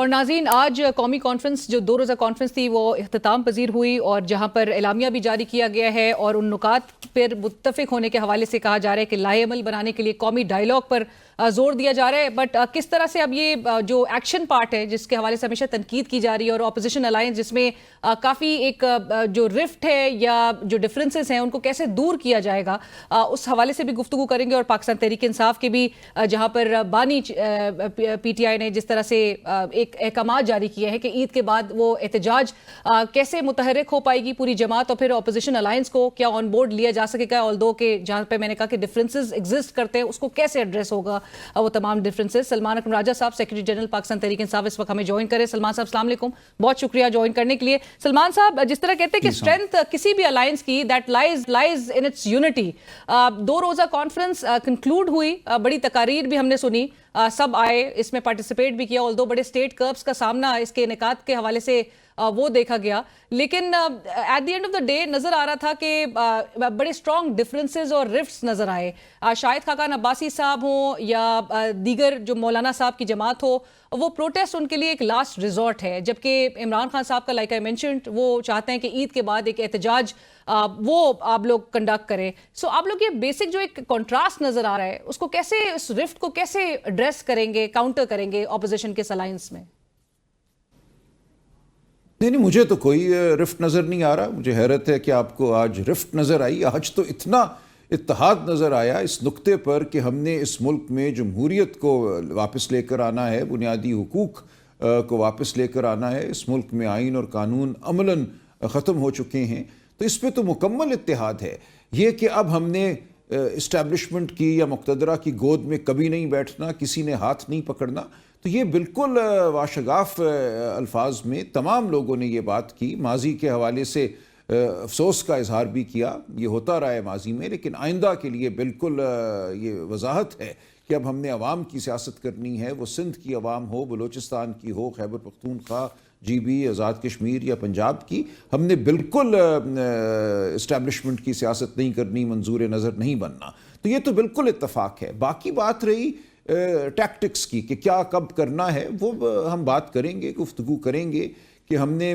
اور ناظرین، آج قومی کانفرنس جو 2 روزہ کانفرنس تھی وہ اختتام پذیر ہوئی اور جہاں پر اعلامیہ بھی جاری کیا گیا ہے اور ان نکات پر متفق ہونے کے حوالے سے کہا جا رہا ہے کہ لائحہ عمل بنانے کے لیے قومی ڈائیلاگ پر زور دیا جا رہا ہے. بٹ کس طرح سے اب یہ جو ایکشن پارٹ ہے جس کے حوالے سے ہمیشہ تنقید کی جا رہی ہے اور اپوزیشن الائنس جس میں کافی ایک جو رفٹ ہے یا جو ڈفرینسز ہیں ان کو کیسے دور کیا جائے گا، اس حوالے سے بھی گفتگو کریں گے. اور پاکستان تحریک انصاف کے بھی جہاں پر بانی پی ٹی آئی نے جس طرح سے ایک احکامات جاری کیے ہیں کہ عید کے بعد وہ احتجاج کیسے متحرک ہو پائے گی پوری جماعت اور پھر اپوزیشن الائنس کو کیا آن بورڈ لیا جا سکے گا، آلدو کہ جہاں پہ میں نے کہا کہ ڈفرینسز ایگزسٹ کرتے ہیں اس کو کیسے ایڈریس ہوگا وہ تمام ڈفرینسز. سلمان اکرم راجہ صاحب سیکرٹری جنرل پاکستان تحریک انصاف اس وقت ہمیں جوائن کرے. سلمان صاحب السلام علیکم، بہت شکریہ جوائن کرنے کے لیے. سلمان صاحب، جس طرح کہتے ہیں کہ اسٹرینتھ کسی بھی الائنس کی that lies in its unity. 2 روزہ کانفرنس کنکلوڈ ہوئی، بڑی تقاریر بھی ہم نے سنی، سب آئے اس میں پارٹیسپیٹ بھی کیا، آلدو بڑے اسٹیٹ کربس کا سامنا اس کے انعقاد کے حوالے سے وہ دیکھا گیا. لیکن at the end of the day نظر آ رہا تھا کہ بڑے اسٹرانگ ڈفرینسز اور رفٹس نظر آئے. شاہد خاقان عباسی صاحب ہوں یا دیگر جو مولانا صاحب کی جماعت ہو، وہ پروٹیسٹ ان کے لیے ایک لاسٹ ریزورٹ ہے، جبکہ عمران خان صاحب کا لائک آئی مینشنڈ وہ چاہتے ہیں کہ عید کے بعد ایک احتجاج وہ آپ لوگ کنڈکٹ کریں. سو آپ لوگ یہ بیسک جو ایک کنٹراسٹ نظر آ رہا ہے اس کو کیسے، اس رفٹ کو کیسے ایڈریس کریں گے، کاؤنٹر کریں گے اپوزیشن کے الائنس میں؟ نہیں، مجھے تو کوئی رفٹ نظر نہیں آ رہا. مجھے حیرت ہے کہ آپ کو آج رفٹ نظر آئی. آج تو اتنا اتحاد نظر آیا اس نقطے پر کہ ہم نے اس ملک میں جمہوریت کو واپس لے کر آنا ہے، بنیادی حقوق کو واپس لے کر آنا ہے. اس ملک میں آئین اور قانون عملاً ختم ہو چکے ہیں، تو اس پہ تو مکمل اتحاد ہے. یہ کہ اب ہم نے اسٹیبلشمنٹ کی یا مقتدرہ کی گود میں کبھی نہیں بیٹھنا، کسی نے ہاتھ نہیں پکڑنا، تو یہ بالکل واشگاف الفاظ میں تمام لوگوں نے یہ بات کی. ماضی کے حوالے سے افسوس کا اظہار بھی کیا، یہ ہوتا رہا ہے ماضی میں، لیکن آئندہ کے لیے بالکل یہ وضاحت ہے کہ اب ہم نے عوام کی سیاست کرنی ہے. وہ سندھ کی عوام ہو، بلوچستان کی ہو، خیبر پختونخوا، جی بی، آزاد کشمیر یا پنجاب کی، ہم نے بالکل اسٹیبلشمنٹ کی سیاست نہیں کرنی، منظور نظر نہیں بننا. تو یہ تو بالکل اتفاق ہے. باقی بات رہی ٹیکٹکس کی کہ کیا کب کرنا ہے، وہ ہم بات کریں گے، گفتگو کریں گے کہ ہم نے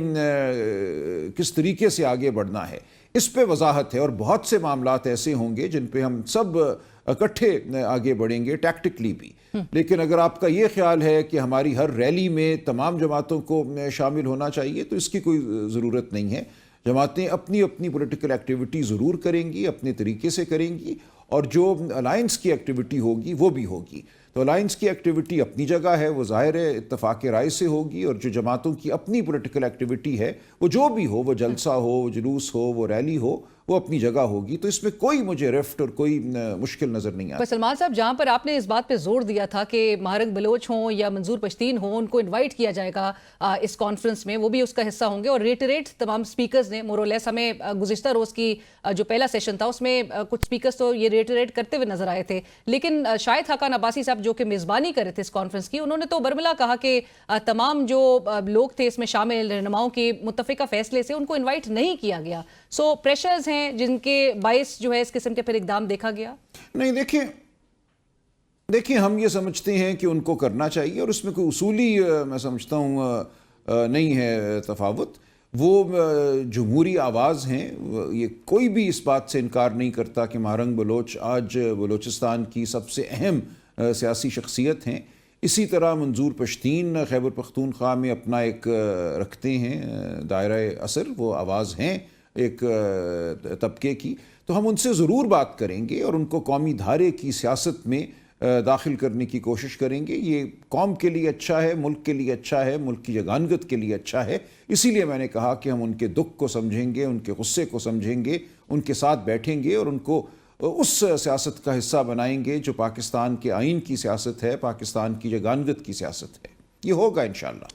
کس طریقے سے آگے بڑھنا ہے. اس پہ وضاحت ہے اور بہت سے معاملات ایسے ہوں گے جن پہ ہم سب اکٹھے آگے بڑھیں گے ٹیکٹکلی بھی. لیکن اگر آپ کا یہ خیال ہے کہ ہماری ہر ریلی میں تمام جماعتوں کو شامل ہونا چاہیے تو اس کی کوئی ضرورت نہیں ہے. جماعتیں اپنی اپنی پولیٹیکل ایکٹیویٹی ضرور کریں گی، اپنے طریقے سے کریں گی، اور جو الائنس کی ایکٹیویٹی ہوگی وہ بھی ہوگی. تو الائنس کی ایکٹیویٹی اپنی جگہ ہے، وہ ظاہر ہے اتفاق رائے سے ہوگی، اور جو جماعتوں کی اپنی پولیٹیکل ایکٹیویٹی ہے وہ جو بھی ہو، وہ جلسہ ہو، وہ جلوس ہو، وہ ریلی ہو، وہ اپنی جگہ ہوگی. تو اس میں کوئی مجھے رفٹ اور کوئی مشکل نظر نہیں آتا. سلمان صاحب، جہاں پر آپ نے اس بات پہ زور دیا تھا کہ مہرنگ بلوچ ہوں یا منظور پشتین ہوں، ان کو انوائٹ کیا جائے گا اس کانفرنس میں، وہ بھی اس کا حصہ ہوں گے، اور ریٹریٹ تمام سپیکرز نے مورولیس ہمیں گزشتہ روز کی جو پہلا سیشن تھا اس میں کچھ سپیکرز تو یہ ریٹریٹ کرتے ہوئے نظر آئے تھے. لیکن شاہد خاقان عباسی صاحب جو کہ میزبانی کر رہے تھے اس کانفرنس کی، انہوں نے تو برملا کہا کہ تمام جو لوگ تھے اس میں شامل رہنماؤں کے متفقہ فیصلے سے ان کو انوائٹ نہیں کیا گیا. سو پریشرز ہیں جن کے باعث جو ہے اس قسم کے پھر اقدام دیکھا گیا. نہیں، دیکھیں ہم یہ سمجھتے ہیں کہ ان کو کرنا چاہیے، اور اس میں کوئی اصولی میں سمجھتا ہوں نہیں ہے تفاوت. وہ جمہوری آواز ہیں، یہ کوئی بھی اس بات سے انکار نہیں کرتا کہ مہرنگ بلوچ آج بلوچستان کی سب سے اہم سیاسی شخصیت ہیں. اسی طرح منظور پشتین خیبر پختونخوا میں اپنا ایک رکھتے ہیں دائرہ اثر، وہ آواز ہیں ایک طبقے کی. تو ہم ان سے ضرور بات کریں گے اور ان کو قومی دھارے کی سیاست میں داخل کرنے کی کوشش کریں گے. یہ قوم کے لیے اچھا ہے، ملک کے لیے اچھا ہے، ملک کی یگانگت کے لیے اچھا ہے. اسی لیے میں نے کہا کہ ہم ان کے دکھ کو سمجھیں گے، ان کے غصے کو سمجھیں گے، ان کے ساتھ بیٹھیں گے اور ان کو اس سیاست کا حصہ بنائیں گے جو پاکستان کے آئین کی سیاست ہے، پاکستان کی یگانگت کی سیاست ہے. یہ ہوگا انشاءاللہ.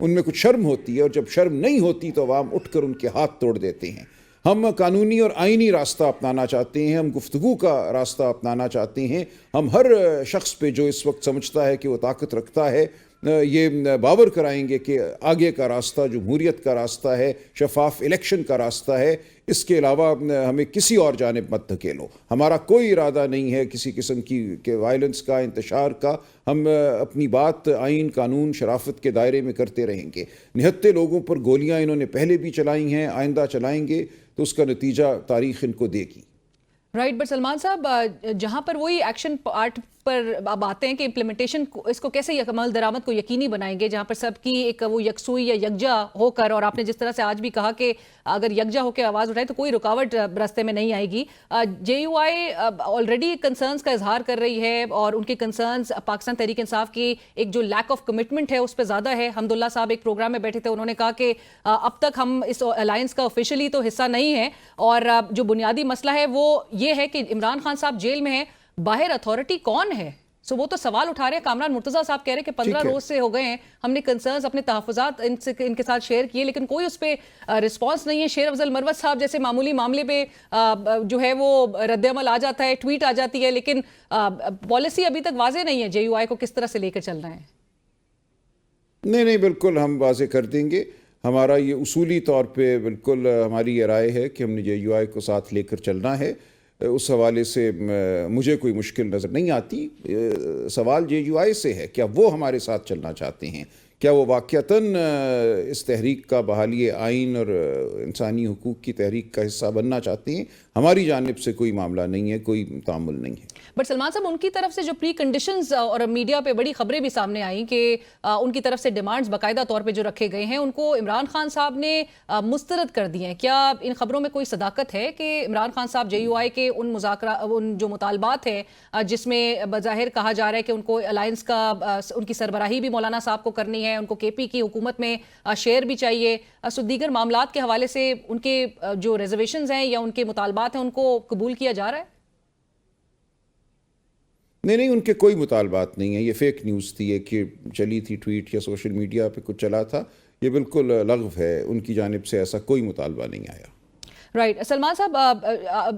ان میں کچھ شرم ہوتی ہے، اور جب شرم نہیں ہوتی تو عوام اٹھ کر ان کے ہاتھ توڑ دیتے ہیں۔ ہم قانونی اور آئینی راستہ اپنانا چاہتے ہیں، ہم گفتگو کا راستہ اپنانا چاہتے ہیں، ہم ہر شخص پہ جو اس وقت سمجھتا ہے کہ وہ طاقت رکھتا ہے یہ باور کرائیں گے کہ آگے کا راستہ جمہوریت کا راستہ ہے، شفاف الیکشن کا راستہ ہے، اس کے علاوہ ہمیں کسی اور جانب مت دھکیلو۔ ہمارا کوئی ارادہ نہیں ہے کسی قسم کی وائلنس کا، انتشار کا۔ ہم اپنی بات آئین، قانون، شرافت کے دائرے میں کرتے رہیں گے۔ نہتے لوگوں پر گولیاں انہوں نے پہلے بھی چلائی ہیں، آئندہ چلائیں گے، تو اس کا نتیجہ تاریخ ان کو دے گی۔ رائٹ، بٹ سلمان صاحب، جہاں پر وہی ایکشن پارٹ پر اب آتے ہیں کہ امپلیمنٹیشن اس کو کیسے عمل درآمد کو یقینی بنائیں گے، جہاں پر سب کی ایک وہ یکسوئی یا یکجا ہو کر، اور آپ نے جس طرح سے آج بھی کہا کہ اگر یکجا ہو کے آواز اٹھائے تو کوئی رکاوٹ راستے میں نہیں آئے گی۔ جے یو آئی آلریڈی کنسرنز کا اظہار کر رہی ہے، اور ان کے کنسرنز پاکستان تحریک انصاف کی ایک جو لیک آف کمٹمنٹ ہے اس پہ زیادہ ہے۔ حمداللہ صاحب ایک پروگرام میں بیٹھے تھے، انہوں نے کہا کہ اب تک ہم اس الائنس کا آفیشلی تو حصہ نہیں ہے، اور جو بنیادی مسئلہ ہے وہ یہ ہے کہ عمران خان صاحب جیل میں ہیں، باہر اتھارٹی کون ہے؟ سو وہ تو سوال اٹھا رہے ہیں۔ کامران مرتضیٰ صاحب کہہ رہے ہیں کہ 15 روز سے ہو گئے ہیں، ہم نے کنسرنز، اپنے تحفظات ان کے ساتھ شیئر کیے، لیکن کوئی اس پہ رسپانس نہیں ہے۔ شیر افضل مروت صاحب جیسے معمولی معاملے پہ جو ہے وہ رد عمل آ جاتا ہے، ٹویٹ آ جاتی ہے، لیکن پالیسی ابھی تک واضح نہیں ہے جے یو آئی کو کس طرح سے لے کر چلنا ہے۔ نہیں، بالکل ہم واضح کر دیں گے۔ ہمارا یہ اصولی طور پہ بالکل ہماری یہ رائے ہے کہ ہم نے جے یو آئی کو ساتھ لے کر چلنا ہے۔ اس حوالے سے مجھے کوئی مشکل نظر نہیں آتی۔ سوال جے یو آئی سے ہے، کیا وہ ہمارے ساتھ چلنا چاہتے ہیں؟ کیا وہ واقعتاً اس تحریک کا، بحالی آئین اور انسانی حقوق کی تحریک کا حصہ بننا چاہتے ہیں؟ ہماری جانب سے کوئی معاملہ نہیں ہے، کوئی تعامل نہیں ہے۔ بٹ سلمان صاحب، ان کی طرف سے جو پری کنڈیشنز اور میڈیا پہ بڑی خبریں بھی سامنے آئیں کہ ان کی طرف سے ڈیمانڈز باقاعدہ طور پہ جو رکھے گئے ہیں ان کو عمران خان صاحب نے مسترد کر دیے ہیں۔ کیا ان خبروں میں کوئی صداقت ہے کہ عمران خان صاحب جے یو آئی کے ان جو مطالبات ہیں جس میں بظاہر کہا جا رہا ہے کہ ان کو الائنس کا، ان کی سربراہی بھی مولانا صاحب کو کرنی ہے، ان کو کے پی کی حکومت میں شیئر بھی چاہیے، سو دیگر معاملات کے حوالے سے ان کے جو ریزرویشنز ہیں یا ان کے مطالبات ہیں ان کو قبول کیا جا رہا ہے؟ نہیں، ان کے کوئی مطالبات نہیں ہیں۔ یہ فیک نیوز تھی، یہ کہ چلی تھی ٹویٹ یا سوشل میڈیا پہ کچھ چلا تھا، یہ بالکل لغو ہے۔ ان کی جانب سے ایسا کوئی مطالبہ نہیں آیا۔ رائٹ، سلمان صاحب،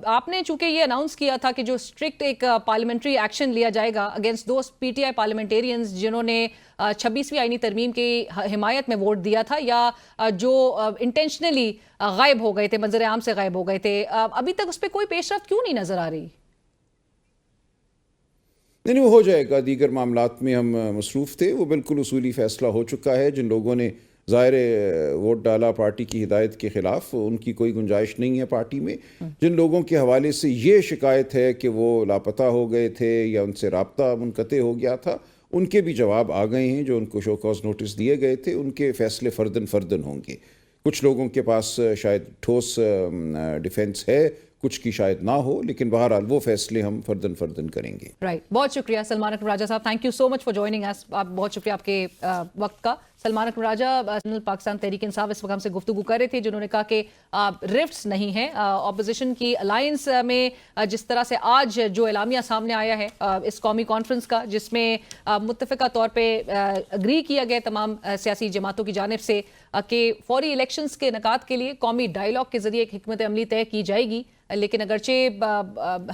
آپ نے چونکہ یہ اناؤنس کیا تھا کہ جو اسٹرکٹ ایک پارلیمنٹری ایکشن لیا جائے گا against those P T I parliamentarians جنہوں نے 26ویں آئینی ترمیم کی حمایت میں ووٹ دیا تھا، یا جو انٹینشنلی غائب ہو گئے تھے، منظر عام سے غائب ہو گئے تھے، ابھی تک اس پہ کوئی پیش رفت کیوں نہیں نظر آ رہی؟ نہیں، وہ ہو جائے گا۔ دیگر معاملات میں ہم مصروف تھے، وہ بالکل اصولی فیصلہ ہو چکا ہے۔ جن لوگوں نے ظاہر ووٹ ڈالا پارٹی کی ہدایت کے خلاف، ان کی کوئی گنجائش نہیں ہے پارٹی میں۔ جن لوگوں کے حوالے سے یہ شکایت ہے کہ وہ لاپتہ ہو گئے تھے یا ان سے رابطہ منقطع ہو گیا تھا، ان کے بھی جواب آ گئے ہیں۔ جو ان کو شو کاز نوٹس دیے گئے تھے، ان کے فیصلے فردن ہوں گے۔ کچھ لوگوں کے پاس شاید ٹھوس ڈیفنس ہے، کچھ کی شاید نہ ہو، لیکن بہرحال وہ فیصلے ہم فردن کریں گے۔ رائٹ، بہت شکریہ Salman Akram Raja Sahab, thank you so much for joining us. بہت شکریہ آپ کے وقت کا۔ سلمان اکرم راجہ پاکستان تحریک انصاف اس وقت ہم سے گفتگو کر رہے تھے، جنہوں نے کہا کہ رفٹس نہیں ہیں اپوزیشن کی الائنس میں۔ جس طرح سے آج جو اعلامیہ سامنے آیا ہے اس قومی کانفرنس کا، جس میں متفقہ طور پہ اگری کیا گیا تمام سیاسی جماعتوں کی جانب سے کہ فوری الیکشنز کے انعقاد کے لیے قومی ڈائیلاگ کے ذریعے ایک حکمت عملی طے کی جائے گی، لیکن اگرچہ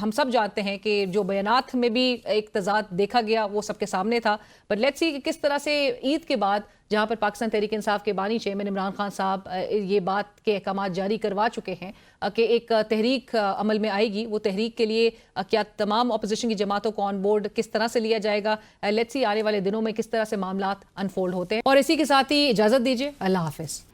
ہم سب جانتے ہیں کہ جو بیانات میں بھی ایک تضاد دیکھا گیا وہ سب کے سامنے تھا، بٹ لیٹس سی کہ کس طرح سے عید کے بعد، جہاں پر پاکستان تحریک انصاف کے بانی چیئرمین عمران خان صاحب یہ بات کے احکامات جاری کروا چکے ہیں کہ ایک تحریک عمل میں آئے گی، وہ تحریک کے لیے کیا تمام اپوزیشن کی جماعتوں کو آن بورڈ کس طرح سے لیا جائے گا، لیٹس سی آنے والے دنوں میں کس طرح سے معاملات انفولڈ ہوتے ہیں۔ اور اسی کے ساتھ ہی اجازت دیجیے، اللہ حافظ۔